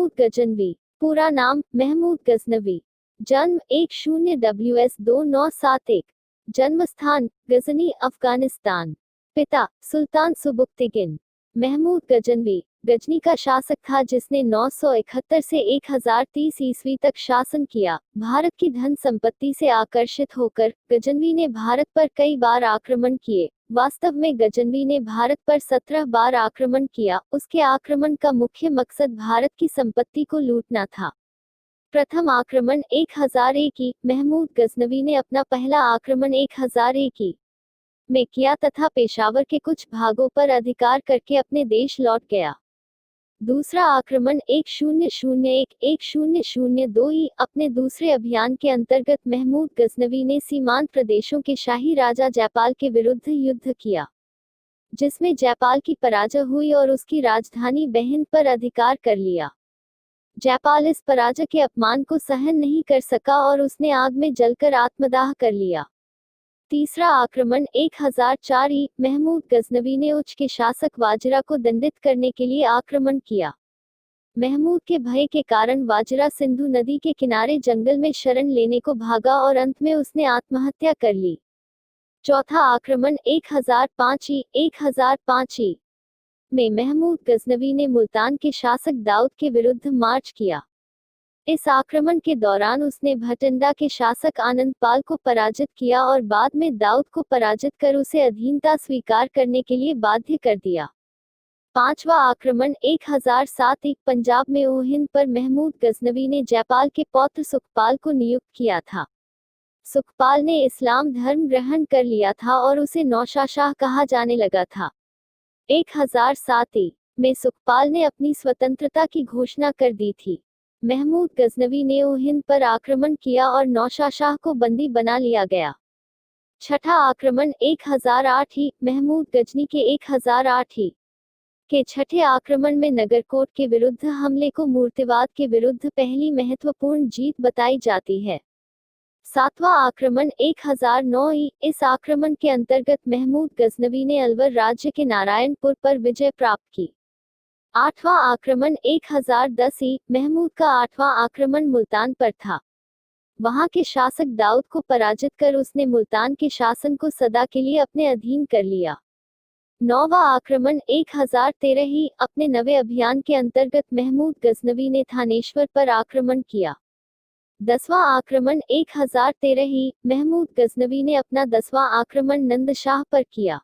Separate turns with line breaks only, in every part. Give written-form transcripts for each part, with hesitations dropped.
महमूद गजनवी, पूरा नाम महमूद गजनवी, जन्म 10/WS/2971, जन्मस्थान गजनी, अफगानिस्तान, पिता सुल्तान सुबुक्तिगिन। महमूद गजनवी गजनी का शासक था जिसने 971 से 1030 ईस्वी तक शासन किया। भारत की धन संपत्ति से आकर्षित होकर गजनवी ने भारत पर कई बार आक्रमण किए। वास्तव में गजनवी ने भारत पर 17 बार आक्रमण किया। उसके आक्रमण का मुख्य मकसद भारत की संपत्ति को लूटना था। प्रथम आक्रमण 1001 महमूद गजनवी ने अपना पहला आक्रमण 1001 में किया तथा पेशावर के कुछ भागों पर अधिकार करके अपने देश लौट गया। दूसरा आक्रमण 1001-1002 अपने दूसरे अभियान के अंतर्गत महमूद गजनवी ने सीमांत प्रदेशों के शाही राजा जयपाल के विरुद्ध युद्ध किया, जिसमें जयपाल की पराजय हुई और उसकी राजधानी बहिंद पर अधिकार कर लिया। जयपाल इस पराजय के अपमान को सहन नहीं कर सका और उसने आग में जलकर आत्मदाह कर लिया। तीसरा आक्रमण 1004 महमूद गजनवी ने उच्च के शासक वाजिरा को दंडित करने के लिए आक्रमण किया। महमूद के भय के कारण वाजिरा सिंधु नदी के किनारे जंगल में शरण लेने को भागा और अंत में उसने आत्महत्या कर ली। चौथा आक्रमण 1005 में महमूद गजनवी ने मुल्तान के शासक दाऊद के विरुद्ध मार्च किया। इस आक्रमण के दौरान उसने भटिंडा के शासक आनंद पाल को पराजित किया और बाद में दाऊद को पराजित कर उसे अधीनता स्वीकार करने के लिए बाध्य कर दिया। पांचवा आक्रमण 1007 पंजाब में ओहिंद पर महमूद गजनवी ने जयपाल के पौत्र सुखपाल को नियुक्त किया था। सुखपाल ने इस्लाम धर्म ग्रहण कर लिया था और उसे नौशाशाह कहा जाने लगा था। 1007 में सुखपाल ने अपनी स्वतंत्रता की घोषणा कर दी थी। महमूद गजनवी ने ओहिंद पर आक्रमण किया और नौशाशाह को बंदी बना लिया गया। छठा आक्रमण 1008 महमूद गजनी के 1008 के छठे आक्रमण में नगरकोट के विरुद्ध हमले को मूर्तिवाद के विरुद्ध पहली महत्वपूर्ण जीत बताई जाती है। सातवां आक्रमण 1009 इस आक्रमण के अंतर्गत महमूद गजनवी ने अलवर राज्य के नारायणपुर पर विजय प्राप्त की। आठवां आक्रमण 1010 महमूद का आठवां आक्रमण मुल्तान पर था। वहां के शासक दाऊद को पराजित कर उसने मुल्तान के शासन को सदा के लिए अपने अधीन कर लिया। नौवां आक्रमण 1013 अपने नवे अभियान के अंतर्गत महमूद गजनवी ने थानेश्वर पर आक्रमण किया। 10वां आक्रमण 1013 महमूद गजनवी ने अपना 10वां आक्रमण नंदशाह पर किया।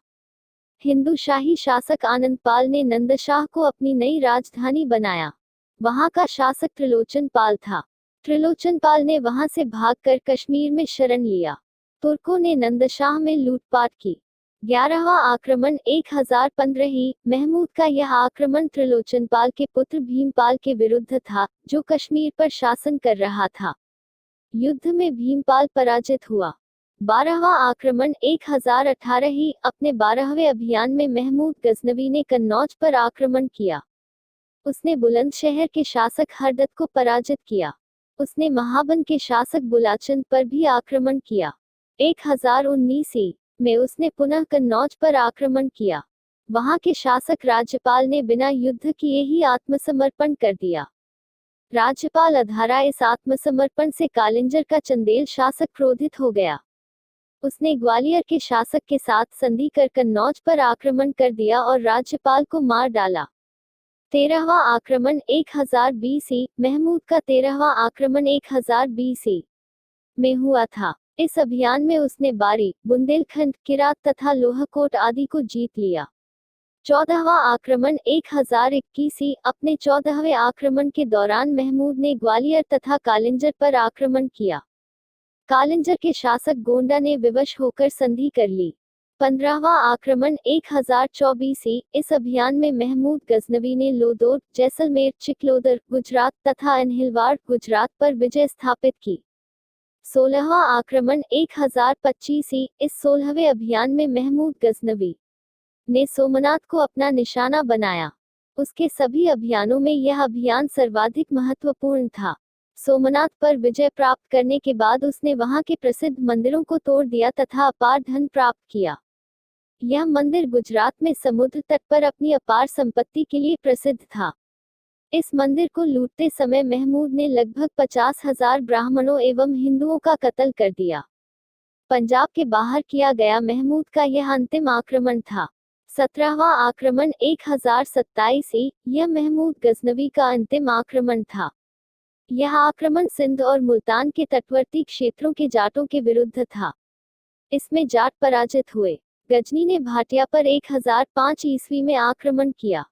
हिंदू शाही शासक आनंद पाल ने नंदशाह को अपनी नई राजधानी बनाया। वहां का शासक त्रिलोचन पाल था। त्रिलोचन पाल ने वहां से भागकर कश्मीर में शरण लिया। तुर्कों ने नंदशाह में लूटपाट की। 11वां आक्रमण 1015 महमूद का यह आक्रमण त्रिलोचन पाल के पुत्र भीमपाल के विरुद्ध था, जो कश्मीर पर शासन कर रहा था। युद्ध में भीमपाल पराजित हुआ। 12वां आक्रमण 1018 अपने 12वें अभियान में महमूद गजनवी ने कन्नौज पर आक्रमण किया। उसने बुलंदशहर के शासक हरदत्त को पराजित किया। उसने महाबन के शासक बुलाचंद पर भी आक्रमण किया। 1019 में उसने पुनः कन्नौज पर आक्रमण किया। वहां के शासक राज्यपाल ने बिना युद्ध किए ही आत्मसमर्पण कर दिया। राज्यपाल अधारा इस आत्मसमर्पण से कालिंजर का चंदेल शासक क्रोधित हो गया। उसने ग्वालियर के शासक के साथ संधि कर कन्नौज पर आक्रमण कर दिया और राज्यपाल को मार डाला। 13वां आक्रमण 1020 महमूद का 13वां आक्रमण 1020 में हुआ था। इस अभियान में उसने बारी, बुंदेलखंड, किरात तथा लोहकोट आदि को जीत लिया। 14वां आक्रमण 1021 अपने 14वें आक्रमण के दौरान महमूद ने ग्वालियर तथा कालिंजर पर आक्रमण किया। कालिंजर के शासक गोंडा ने विवश होकर संधि कर ली। 15वां आक्रमण 1024 इस अभियान में महमूद गजनवी ने लोदोर, जैसलमेर, चिकलोदर, गुजरात तथा अनहिलवाड़, गुजरात पर विजय स्थापित की। 16वां आक्रमण 1025 इस 16वें अभियान में महमूद गजनवी ने सोमनाथ को अपना निशाना बनाया। उसके सभी अभियानों में यह अभियान सर्वाधिक महत्वपूर्ण था। सोमनाथ पर विजय प्राप्त करने के बाद उसने वहां के प्रसिद्ध मंदिरों को तोड़ दिया तथा अपार धन प्राप्त किया। यह मंदिर गुजरात में समुद्र तट पर अपनी अपार संपत्ति के लिए प्रसिद्ध था। इस मंदिर को लूटते समय महमूद ने लगभग 50,000 ब्राह्मणों एवं हिंदुओं का कत्ल कर दिया। पंजाब के बाहर किया गया महमूद का यह अंतिम आक्रमण था। 17वां आक्रमण 1027 ई, यह महमूद गजनवी का अंतिम आक्रमण था। यह आक्रमण सिंध और मुल्तान के तटवर्ती क्षेत्रों के जाटों के विरुद्ध था। इसमें जाट पराजित हुए। गजनी ने भाटिया पर 1005 ईस्वी में आक्रमण किया।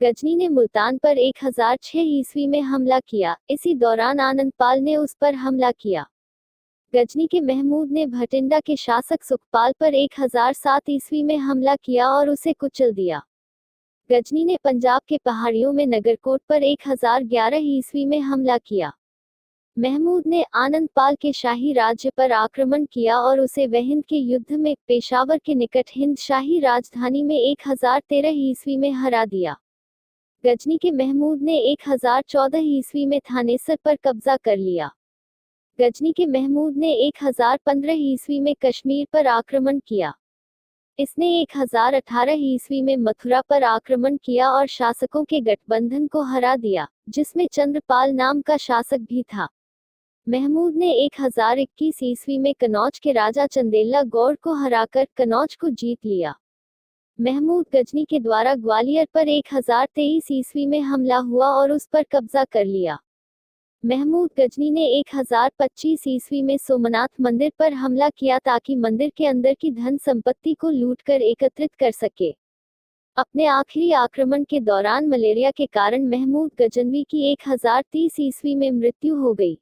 गजनी ने मुल्तान पर 1006 ईस्वी में हमला किया। इसी दौरान आनंदपाल ने उस पर हमला किया। गजनी के महमूद ने भटिंडा के शासक सुखपाल पर 1007 ईस्वी में हमला किया और उसे कुचल दिया। गजनी ने पंजाब के पहाड़ियों में नगरकोट पर 1011 ईस्वी में हमला किया। महमूद ने आनंदपाल के शाही राज्य पर आक्रमण किया और उसे वहिंद के युद्ध में पेशावर के निकट हिंद शाही राजधानी में 1013 ईस्वी में हरा दिया। गजनी के महमूद ने 1014 ईस्वी में थानेसर पर कब्जा कर लिया। गजनी के महमूद ने 1015 ईस्वी में कश्मीर पर आक्रमण किया। इसने 1018 ईस्वी में मथुरा पर आक्रमण किया और शासकों के गठबंधन को हरा दिया, जिसमें चंद्रपाल नाम का शासक भी था। महमूद ने 1021 ईस्वी में कनौज के राजा चंदेला गौड़ को हराकर कनौज को जीत लिया। महमूद गजनी के द्वारा ग्वालियर पर 1023 ईस्वी में हमला हुआ और उस पर कब्जा कर लिया। महमूद गजनी ने 1025 ईस्वी में सोमनाथ मंदिर पर हमला किया ताकि मंदिर के अंदर की धन संपत्ति को लूटकर एकत्रित कर सके। अपने आखिरी आक्रमण के दौरान मलेरिया के कारण महमूद गजनवी की 1030 ईस्वी में मृत्यु हो गई।